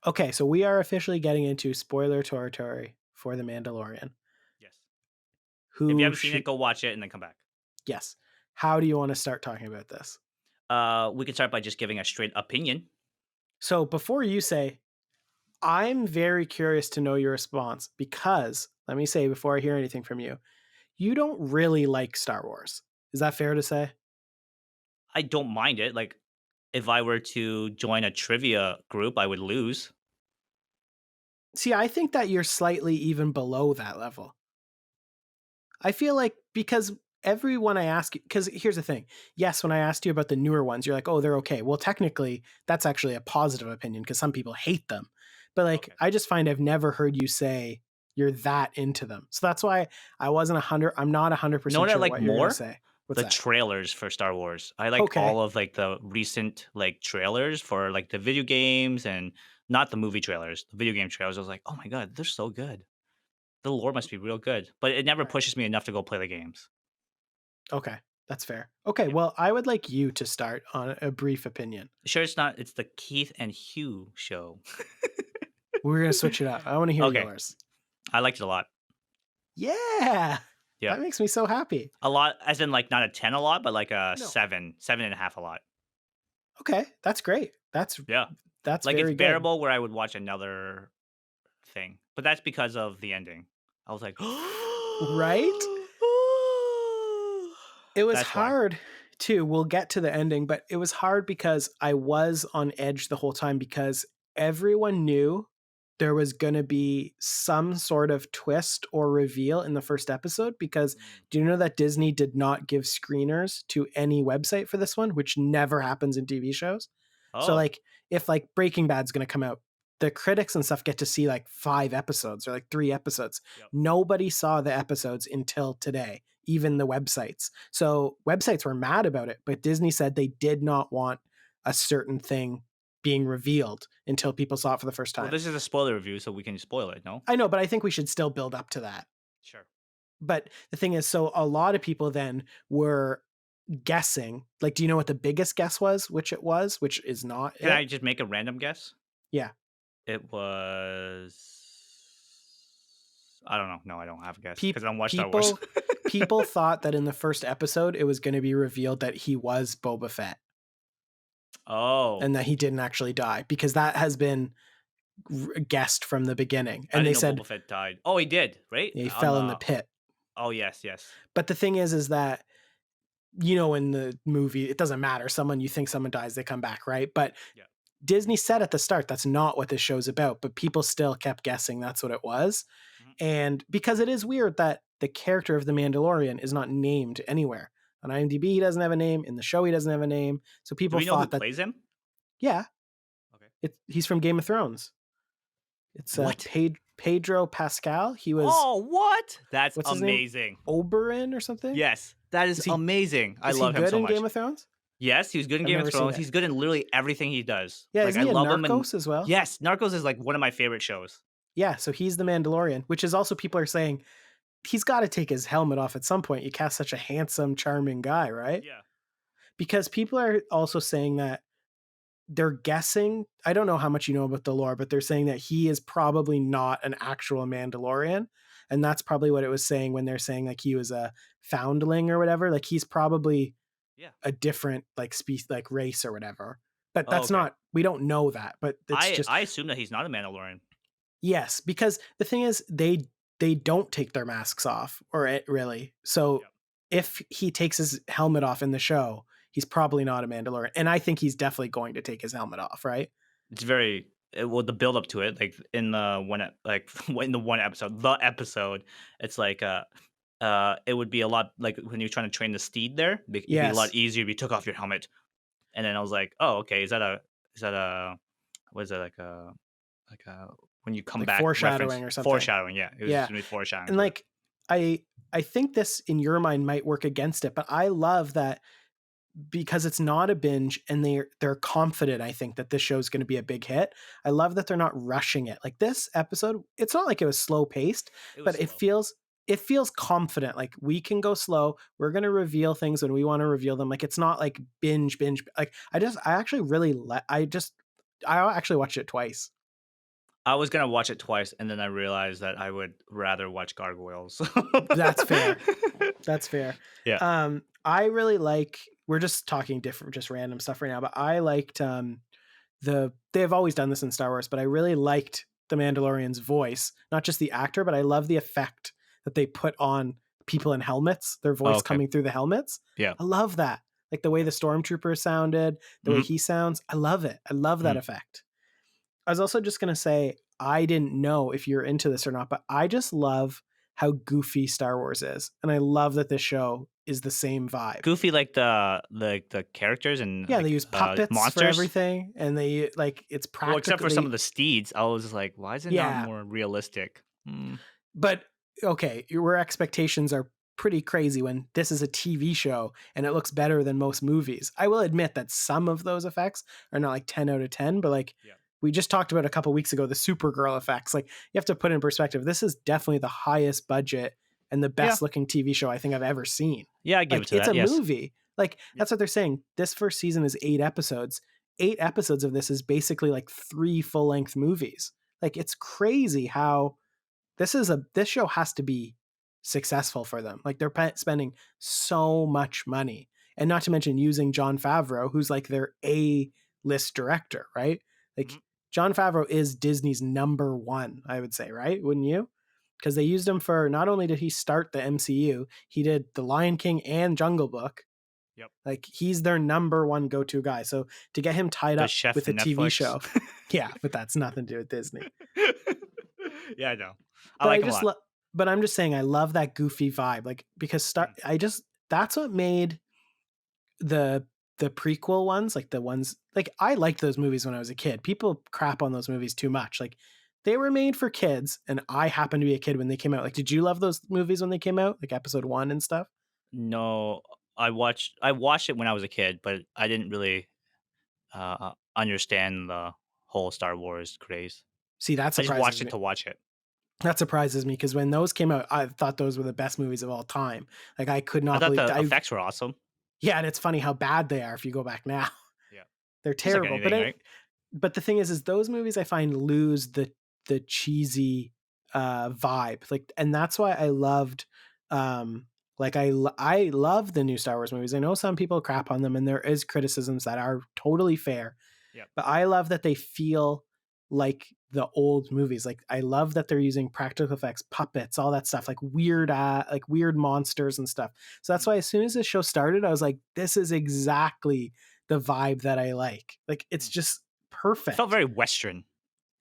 Okay, so we are officially getting into spoiler territory for The Mandalorian. Yes. If you Who haven't seen it, should? go watch it and then come back. Yes. How do you want to start talking about this? We can start by just giving a straight opinion. So before you say, I'm very curious to know your response because let me say before I hear anything from you, you don't really like Star Wars. Is that fair to say? I don't mind it. Like, if I were to join a trivia group, I would lose. See, I think that you're slightly even below that level. I feel like because everyone I ask you, because here's the thing. Yes, when I asked you about the newer ones, you're like, oh, they're okay. Well, technically, that's actually a positive opinion because some people hate them. But like, Okay. I just find I've never heard you say you're that into them. So that's why I wasn't 100. I'm not You know 100% what I sure like what you're going to more? say. What's The that? trailers for Star Wars. I like Okay. all of like the recent like trailers for like the video games and not the movie trailers, the video game trailers. I was like, oh my god, they're so good. The lore must be real good, but it never Right. pushes me enough to go play the games. Okay. That's fair. Okay. Yeah. Well, I would like you to start on a brief opinion. Sure, it's not. It's the Keith and Hugh show. We're going to switch it up. I want to hear Okay, yours. I liked it a lot. Yeah. Yeah, That makes me so happy. a lot, as in like not a 10 a lot, but like a No. 7, 7.5 a lot. Okay. That's great. Yeah, That's like it's very good. bearable where I would watch another thing, but that's because of the ending. I was like, Right? It was that's why. hard too. We'll get to the ending, but it was hard because I was on edge the whole time because everyone knew there was going to be some sort of twist or reveal in the first episode because Mm. do you know that Disney did not give screeners to any website for this one, which never happens in TV shows? So Oh, like if like Breaking Bad's going to come out, the critics and stuff get to see like 5 episodes or like 3 episodes. yep. Nobody saw the episodes until today, even the websites. So websites were mad about it, but Disney said they did not want a certain thing being revealed until people saw it for the first Well, time. this is a spoiler review, so we can spoil it. No, I know, but I think we should still build up to that. sure. But the thing is, so a lot of people then were guessing. Like, do you know what the biggest guess was? Which it was, which is not Can I it? just make a random guess? Yeah. It was. I don't know. No, I don't have a guess Pe- because I don't watch Star Wars. people people thought that in the first episode it was going to be revealed that he was Boba Fett Oh, and that he didn't actually die because that has been guessed from the beginning. I And they didn't know said Boba Fett died. Oh, he did, right? he On fell in the the. pit. Oh, yes, yes. But the thing is that in the movie, it doesn't matter. You think someone dies, they come back, right? But Yeah. Disney said at the start that's not what this show's about, but people still kept guessing that's what it was. Mhm. And because it is weird that the character of the Mandalorian is not named anywhere. On IMDb, he doesn't have a name. In the show, he doesn't have a name. So Do people we know who thought that, plays him? yeah, Okay. he's from Game of Thrones. It's What? Pedro Pascal. He was, Oh, what? That's what's his name? amazing. Oberyn or something? Yes, that is Is he amazing. I is he love him good so in Game much. of Thrones? Yes, he was good in I've Game of never seen Thrones. it. He's good in literally everything he does. Yeah, Like isn't I he in love him. And Narcos as well? yes, Narcos is like one of my favorite shows. Yeah, so he's the Mandalorian, which is also people are saying he's got to take his helmet off at some point. You cast such a handsome, charming guy, right? Yeah. Because people are also saying that they're guessing. I don't know how much you know about the lore, but they're saying that he is probably not an actual Mandalorian. And that's probably what it was saying when they're saying like he was a foundling or whatever. Like he's probably Yeah. a different like species, like race or whatever. But Oh, that's okay. not, we don't know that. But it's I just, I assume that he's not a Mandalorian. yes, because the thing is, they don't take their masks off, or it really. So Yep. if he takes his helmet off in the show, he's probably not a Mandalorian, and I think he's definitely going to take his helmet off, right? It's very well the build up to it, like in the like in the one episode, it's like it would be a lot like when you're trying to train the steed there. It'd be a lot Yes, easier if you took off your helmet. And then I was like, oh, okay, is that a what is it like a when you come like back reference foreshadowing or something. foreshadowing? Yeah, it was Yeah, just me foreshadowing and to it. like I think this in your mind might work against it, but I love that because it's not a binge and they're confident. I think that this show is going to be a big hit. I love that they're not rushing it. Like this episode, it's not like it was slow paced, It was but slow. it feels confident. Like we can go slow. We're going to reveal things when we want to reveal them. Like it's not like binge. Like I actually really I actually watched it twice. I was gonna watch it twice, and then I realized that I would rather watch Gargoyles. That's fair. That's fair. Yeah. I really like we're just talking different just random stuff right now, but I liked they've always done this in Star Wars, but I really liked the Mandalorian's voice, not just the actor, but I love the effect that they put on people in helmets, their Oh, voice okay. coming through the helmets. Yeah. I love that. Like the way Yeah. the stormtrooper sounded, the way Mhm, he sounds. I love it. I love that mhm. effect. I was also just going to say, I didn't know if you're into this or not, but I just love how goofy Star Wars is. And I love that this show is the same vibe. Goofy like the characters and, Yeah, they use puppets for monsters? everything and they like it's Well, except for some of practically the steeds, I was just like, "Why is it not yeah, more realistic?" Mm, but okay, your expectations are pretty crazy when this is a TV show and it looks better than most movies. I will admit that some of those effects are not like 10 out of 10, but like yeah. we just talked about a couple weeks ago the Supergirl effects. Like you have to put in perspective. This is definitely the highest budget and the Yeah. best looking TV show I think I've ever seen. Yeah, I give it Like to it's that, a yes. movie. Like Yep. that's what they're saying. This first season is 8 episodes. 8 episodes of this is basically like 3 full-length movies. Like it's crazy how this show has to be successful for them. Like they're spending so much money, and not to mention using John Favreau, who's like their A list director, right? Like Mhm. John Favreau is Disney's number one, I would say, right? Wouldn't you? Because they used him for not only did he start the MCU, he did The Lion King and Jungle Book. Yep. Like he's their number one go to guy. So to get him tied The up chef with a in TV Netflix. show, yeah, but that's nothing to do with Disney. Yeah, I know. I But I like him a just lot. love but I'm just saying I love that goofy vibe, like, because Star Mm, I just that's what made the the prequel ones, like, the ones like, I liked those movies when I was a kid. People crap on those movies too much, like, they were made for kids, and I happened to be a kid when they came out. Like, did you love those movies when they came out? Like, episode 1 and stuff? no, I watched it when I was a kid, but I didn't really, understand the whole Star Wars craze. See, I just watched it to watch it. that surprises me because when those came out, I thought those were the best movies of all time. Like, I could I not thought believe the I effects were awesome. yeah, and it's funny how bad they are if you go back now. Yeah. They're Just like terrible, anything, right? but the thing is those movies I find lose the cheesy vibe. Like, and that's why I loved like I love the new Star Wars movies. I know some people crap on them and there is criticisms that are totally fair, Yep. but I love that they feel like the old movies. Like I love that they're using practical effects, puppets, all that stuff, like weird monsters and stuff. So that's Mm, why as soon as this show started, I was like, this is exactly the vibe that I like. Like it's mm. just It felt perfect. very Western.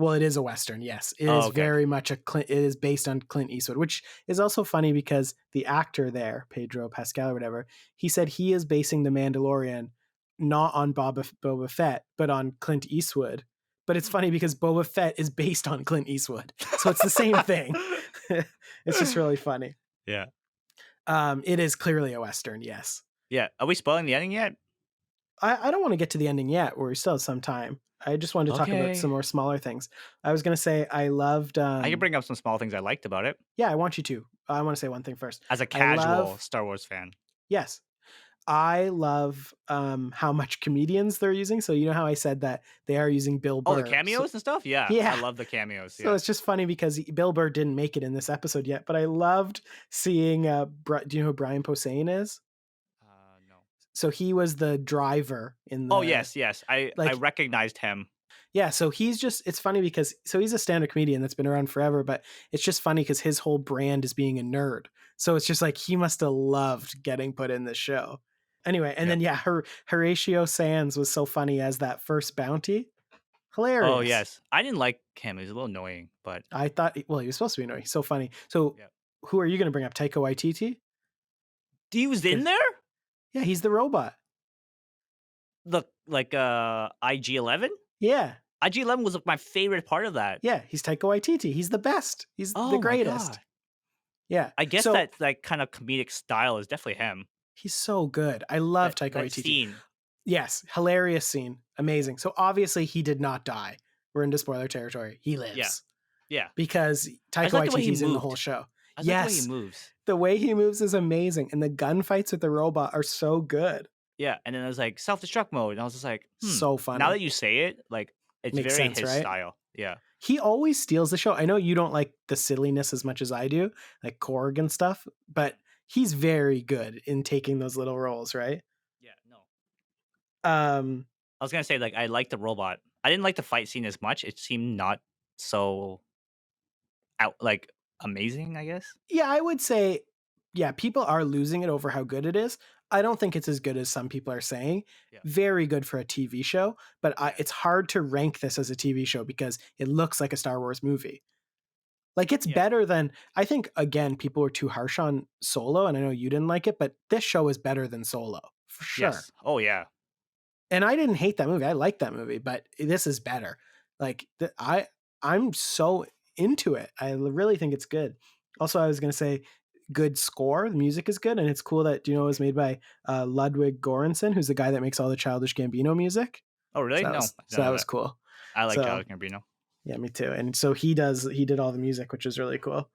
Well, it is a western. Yes, it Oh, is okay. very much it is based on Clint Eastwood, which is also funny because the actor there, Pedro Pascal or whatever, he said he is basing the Mandalorian not on Boba Fett, but on Clint Eastwood. But it's Hmm. funny because Boba Fett is based on Clint Eastwood, so it's the same thing. It's just really funny. Yeah. It is clearly a western. Yes, Yeah. Are we spoiling the ending yet? I don't want to get to the ending yet. Where we still have some time. I just wanted to talk about some Okay. more smaller things. I was going to say I loved I can bring up some small things I liked about it yeah, I want you to. I want to say one thing first. as a I casual love Star Wars fan. yes, I love how much comedians they're using. So you know how I said that they are using Bill Oh, the Burr. So cameos and stuff? Yeah. I yeah. love the cameos. So Yeah. it's just funny because Bill Burr didn't make it in this episode yet, but I loved seeing do you know who Brian Posehn is? No. So he was the driver in Oh, the yes, yes. I like recognized him. yeah, so he's just it's funny because so he's a stand-up comedian that's been around forever, but it's just funny because his whole brand is being a nerd. So it's just like he must have loved getting put in this show. Anyway, and Yeah. then yeah, Horatio Sands was so funny as that first bounty. Oh, Hilarious. yes. I didn't like him. He's a little annoying, but I thought well, he was supposed to be annoying. So funny. So yeah. who are you going to bring up? Taika Waititi? He was in 'Cause there? yeah, he's the robot. The like IG-11? Yeah. IG-11 was like my favorite part of that. Yeah, he's Taika Waititi. He's the best. He's the Oh my greatest. god. Yeah. I guess So that kind of comedic style is definitely him. he's so good. I love That Taika that Waititi. scene. Yes, hilarious scene. Yeah. Amazing. So obviously he did not die. We're into spoiler territory. He Yeah. lives Yeah. because I Taika just like the way he Waititi's in the whole moved. show. I just like the way he Yes, moves. the way he moves is amazing, and the gunfights with the robot are so good. Yeah, and then I was like, self-destruct mode, and I was just like, "Hmm." So Now funny. that you say it, like, it's Makes very sense, his right? style. Yeah. He always steals the show. I know you don't like the silliness as much as I do, like Korg and stuff, but he's very good in taking those little roles, right? Yeah, no. Um, I was gonna say, like, I like the robot. I didn't like the fight scene as much. It seemed not so like, amazing, I guess? yeah, I would say, yeah, people are losing it over how good it is. I don't think it's as good as some people are saying. Yeah. Very good for a TV show, but Yeah. it's hard to rank this as a TV show because it looks like a Star Wars movie. Like it's Yeah. better than I think again people were too harsh on Solo and I know you didn't like it, but this show is better than Solo for sure. Yes. Oh, yeah. And I didn't hate that movie. I liked that movie, but this is better. Like I'm so into it. I really think it's good. Also, I was going to say good score. The music is good and it's cool that it was made by Ludwig Göransson, who's the guy that makes all the Childish Gambino music. Oh, really? No, I So didn't that know was that. cool. I like So, Childish Gambino. yeah, me too. And so he did all the music, which is really cool.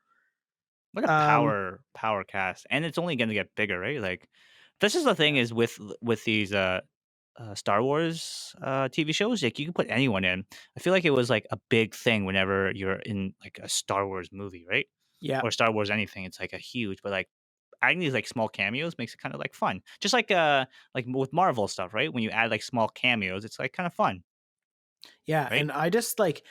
What a Um power cast, and it's only gonna get bigger, right? Like, this is the thing yeah. is with these, Star Wars, TV shows, like, you can put anyone in. I feel like it was, like, a big thing whenever you're in, like, a Star Wars movie, right? Yeah. Or Star Wars anything, it's, like, a huge but, like, adding these, like, small cameos makes it kinda, like, fun. Just like, with Marvel stuff, right? When you add, like, small cameos, it's, like, kinda fun, Yeah, right? and I just like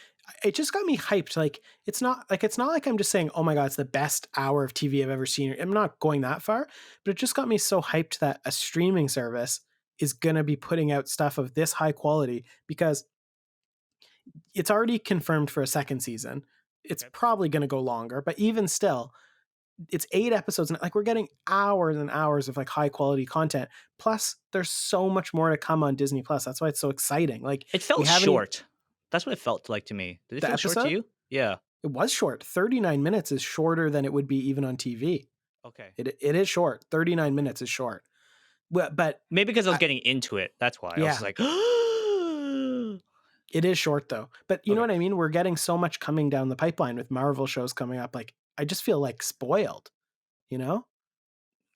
it just got me hyped. Like it's not like I'm just saying, "Oh my god, it's the best hour of TV I've ever seen." I'm not going that far, but it just got me so hyped that a streaming service is going to be putting out stuff of this high quality because it's already confirmed for a second season. It's Okay. probably going to go longer, but even still, it's 8 episodes and like we're getting hours and hours of like high quality content. Plus, there's so much more to come on Disney Plus. That's why it's so exciting. Like It we felt haven't even short. That's what it felt like to me. Did it the feel short to episode. you? Yeah. It was short. 39 minutes is shorter than it would be even on TV. Okay. It is short. 39 minutes is short. But Maybe because I was I, getting into it, that's why. I was just yeah, like, it is short though. But you know okay. what I mean? We're getting so much coming down the pipeline with Marvel shows coming up. Like I just feel like spoiled, you know?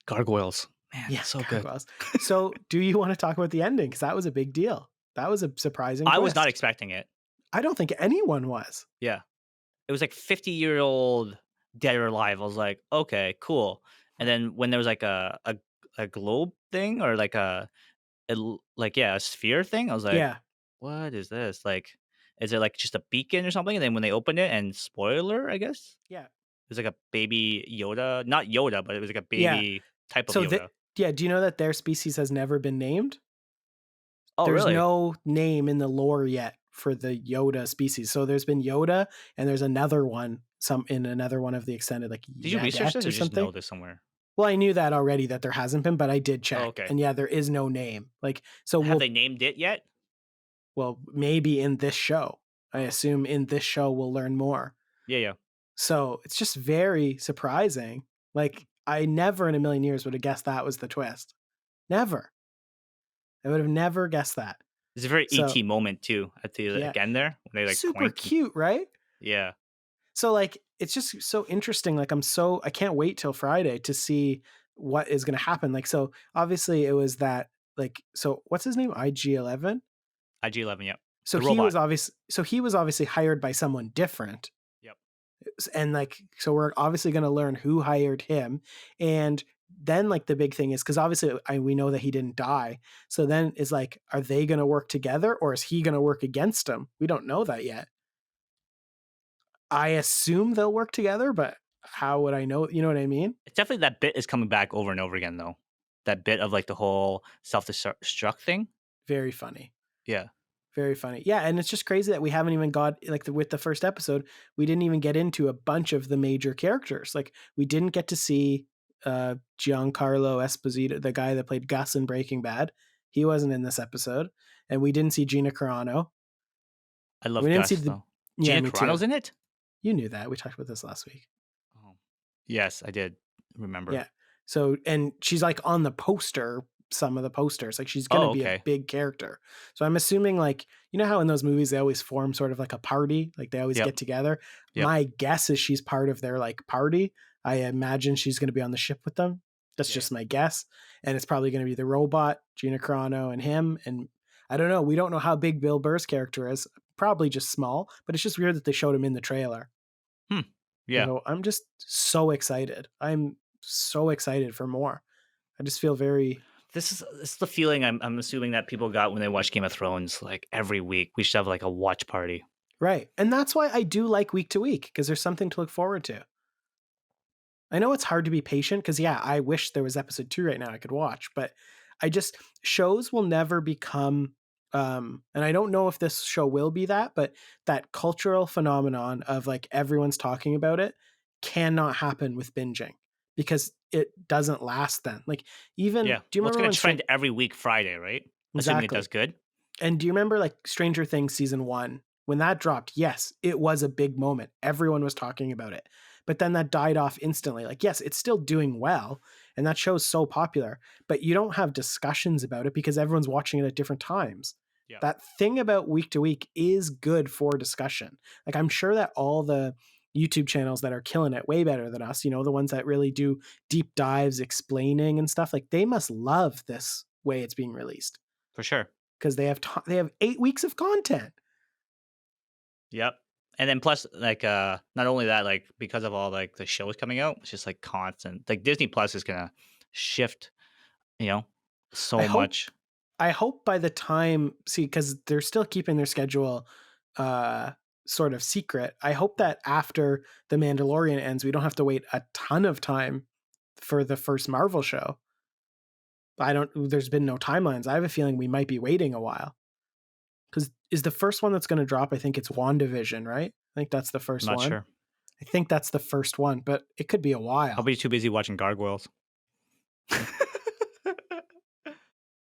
Gargoyles. Man, Yeah, so good. gargoyles. So do you want to talk about the ending? Because that was a big deal. That was a surprising I was not twist. expecting it. I don't think anyone was. Yeah. It was like 50-year-old dead or alive. I was like, okay, cool. And then when there was like a globe thing or like like yeah, a sphere thing, I was like, Yeah. what is this? Like, is it like just a beacon or something? And then when they opened it, and spoiler, I guess, Yeah. it was like a baby Yoda. Not Yoda, but it was like a Yeah. baby type of So Yoda. yeah, do you know that their species has never been named? Oh, There's really? no name in the lore yet for the Yoda species. So there's been Yoda, and there's another one, some in another one of the extended, like Did you research this Yadet or or just something. know this somewhere? Well, I knew that already that there hasn't been, but I did Oh, check, okay. and yeah, there is no name. Like, so Have they named it yet? well maybe in this show. I Oh, assume in this show we'll learn more. yeah, yeah. So it's just very surprising. Like, I never in a million years would have guessed that was the twist. Never. I would have never guessed that. It's a very So ET moment too at the yeah, like, end there when they like super point. cute, right? Yeah, So like it's just so interesting. Like I can't wait till Friday to see what is going to happen. Like so obviously it was that like so what's his name? IG-11. IG-11. Yep, So the robot. he was obviously hired by someone different. Yep. And like so we're obviously going to learn who hired him and then like the big thing is cuz obviously we know that he didn't die. So then is like are they going to work together or is he going to work against him? We don't know that yet. I assume they'll work together, but how would I know? You know what I mean? It's definitely that bit is coming back over and over again though. That bit of like the whole self destruct thing. Very funny. Yeah, Very funny. Yeah, and it's just crazy that we haven't even got like with the first episode, we didn't even get into a bunch of the major characters. Like we didn't get to see Giancarlo Esposito, the guy that played Gus in Breaking Bad. He wasn't in this episode, and we didn't see Gina Carano. I We love didn't see Gus the though. yeah, Gina me too. Carano's in it. You knew that. We talked about this last week. Oh, yes, I did remember. Yeah. So, and she's like on the poster, some of the posters, like she's going to Oh, be a okay. big character. So I'm assuming like, you know how in those movies they always form sort of like a party, like they always Yep. get together. Yep. My guess is she's part of their like party. I imagine she's going to be on the ship with them. That's Yeah. just my guess. And it's probably going to be the robot, Gina Carano and him. And I don't know. We don't know how big Bill Burr's character is. probably just small, but it's just weird that they showed him in the trailer. Hmm. Yeah. So I'm just so excited. I'm so excited for more. I just feel very This is the feeling I'm assuming that people got when they watched Game of Thrones. Like every week, we should have like a watch party. right. And that's why I do like week to week because there's something to look forward to. I know it's hard to be patient because, yeah, I wish there was episode 2 right now I could watch, but I just, shows will never become, and I don't know if this show will be that, but that cultural phenomenon of like everyone's talking about it cannot happen with binging because it doesn't last then. Like, even, Yeah. do you Well, it's remember gonna when trend every week Friday, right? Assuming it does exactly. good. And do you remember like Stranger Things season 1 when that dropped? Yes, it was a big moment. Everyone was talking about it. But then that died off instantly. Like, yes, it's still doing well and that show's so popular, but you don't have discussions about it because everyone's watching it at different times. Yeah, That thing about week to week is good for discussion. Like, I'm sure that all the YouTube channels that are killing it way better than us, the ones that really do deep dives explaining and stuff, like they must love this way it's being released for sure. because they have 8 weeks of content. Yep. And then plus, like, not only that, like, because of all like the shows coming out, it's just like constant. Like Disney Plus is gonna shift, you know, I so hope much. I hope by the time, see, because they're still keeping their schedule uh sort of secret. I hope that after The Mandalorian ends, we don't have to wait a ton of time for the first Marvel show. I don't There's been no timelines. I have a feeling we might be waiting a while. Because is the first one that's going to drop, I think it's WandaVision, right? I think that's the I'm first not one. sure. I think that's the first one, but it could be a I'll while. be too busy watching Gargoyles.